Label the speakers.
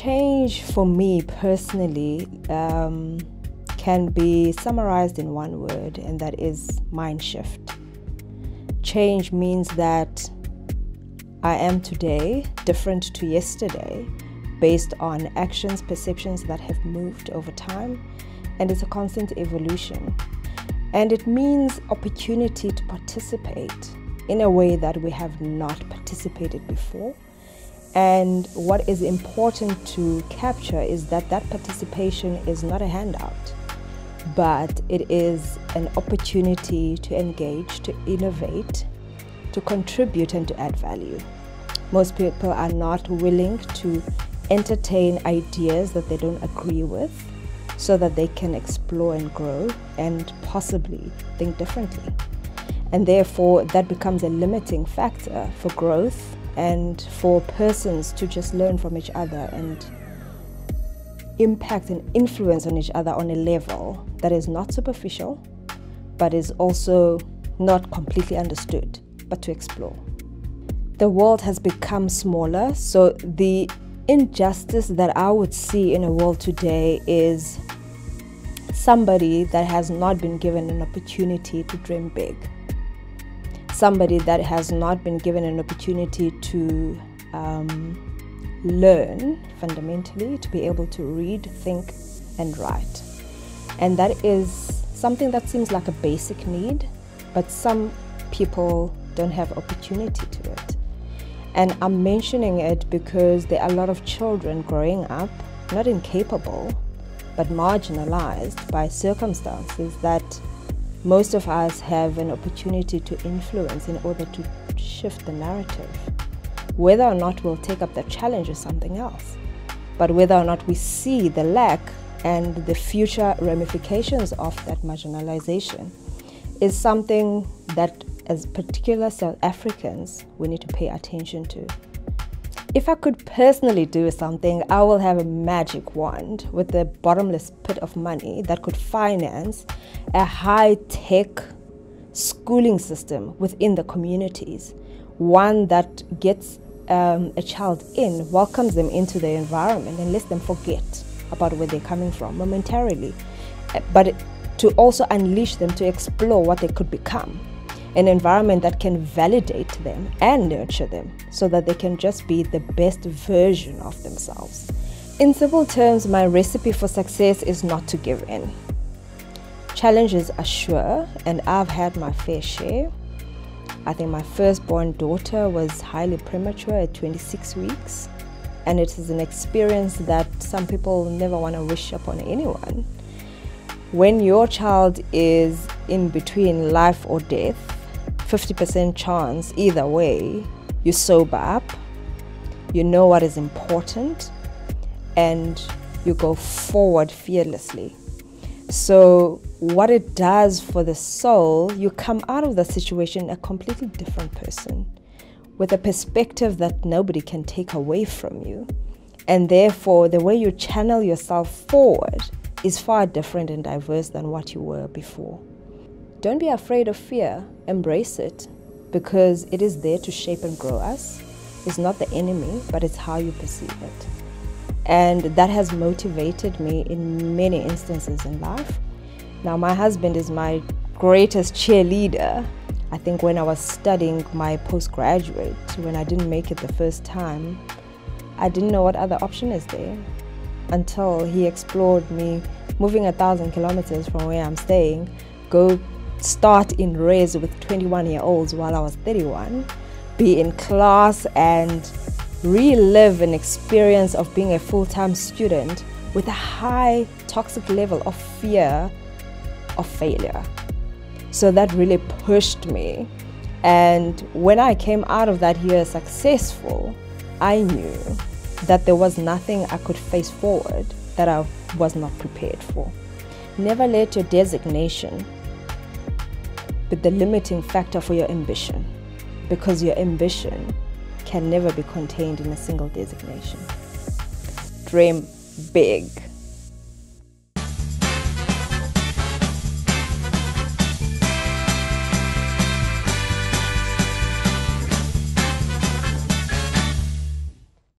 Speaker 1: Change for me personally can be summarized in one word, and that is mind shift. Change means that I am today different to yesterday based on actions, perceptions that have moved over time, and it's a constant evolution. And it means opportunity to participate in a way that we have not participated before. And what is important to capture is that that participation is not a handout, but it is an opportunity to engage, to innovate, to contribute, and to add value. Most people are not willing to entertain ideas that they don't agree with so that they can explore and grow and possibly think differently. And therefore, that becomes a limiting factor for growth and for persons to just learn from each other and impact and influence on each other on a level that is not superficial, but is also not completely understood, but to explore. The world has become smaller, so the injustice that I would see in a world today is somebody that has not been given an opportunity to dream big. Somebody that has not been given an opportunity to learn fundamentally, to be able to read, think, and write. And that is something that seems like a basic need, but some people don't have opportunity to it. And I'm mentioning it because there are a lot of children growing up, not incapable, but marginalized by circumstances that most of us have an opportunity to influence in order to shift the narrative. Whether or not we'll take up the challenge is something else, but whether or not we see the lack and the future ramifications of that marginalization is something that, as particular South Africans, we need to pay attention to. If I could personally do something, I will have a magic wand with a bottomless pit of money that could finance a high-tech schooling system within the communities, one that gets a child in, welcomes them into the environment, and lets them forget about where they're coming from momentarily, but to also unleash them to explore what they could become. An environment that can validate them and nurture them so that they can just be the best version of themselves. In simple terms, my recipe for success is not to give in. Challenges are sure, and I've had my fair share. I think my firstborn daughter was highly premature at 26 weeks, and it is an experience that some people never want to wish upon anyone. When your child is in between life or death, 50% chance either way, you sober up, you know what is important, and you go forward fearlessly. So what it does for the soul, you come out of the situation a completely different person with a perspective that nobody can take away from you. And therefore, the way you channel yourself forward is far different and diverse than what you were before. Don't be afraid of fear, embrace it, because it is there to shape and grow us. It's not the enemy, but it's how you perceive it. And that has motivated me in many instances in life. Now, my husband is my greatest cheerleader. I think when I was studying my postgraduate, when I didn't make it the first time, I didn't know what other option is there until he explored me moving 1,000 kilometers from where I'm staying, go start in res with 21-year-olds while I was 31, be in class and relive an experience of being a full-time student with a high toxic level of fear of failure. So that really pushed me. And when I came out of that year successful, I knew that there was nothing I could face forward that I was not prepared for. Never let your designation be the limiting factor for your ambition, because your ambition can never be contained in a single designation. Dream big.